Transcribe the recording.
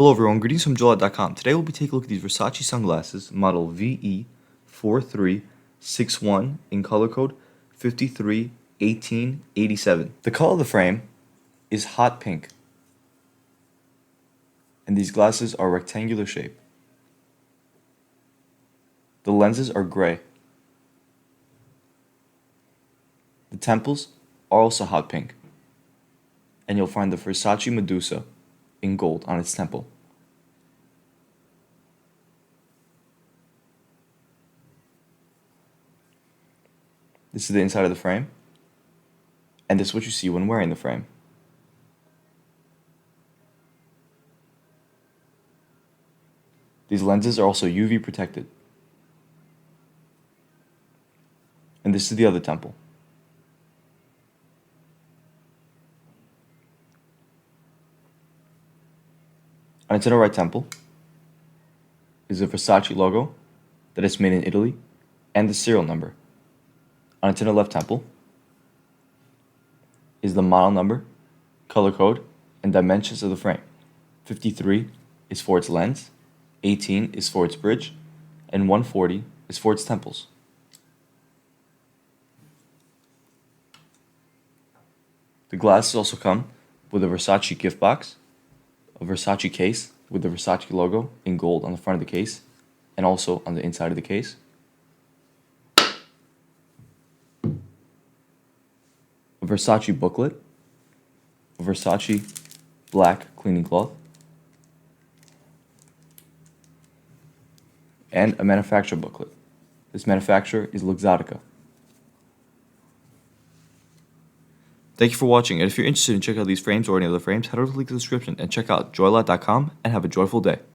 Hello everyone, greetings from JoyLot.com. Today we'll be taking a look at these Versace sunglasses, model VE4361 in color code 531887. The color of the frame is hot pink, and these glasses are rectangular shape. The lenses are gray. The temples are also hot pink, and you'll find the Versace Medusa in gold on its temple. This is the inside of the frame, and this is what you see when wearing the frame. These lenses are also UV protected. And this is the other temple. On its inner right temple is the Versace logo that is made in Italy and the serial number. On its inner left temple is the model number, color code, and dimensions of the frame. 53 is for its lens, 18 is for its bridge, and 140 is for its temples. The glasses also come with a Versace gift box, a Versace case with the Versace logo in gold on the front of the case and also on the inside of the case. A Versace booklet, a Versace black cleaning cloth, and a manufacturer booklet. This manufacturer is Luxottica. Thank you for watching, and if you're interested in checking out these frames or any other frames, head over to the link in the description and check out JoyLot.com and have a joyful day.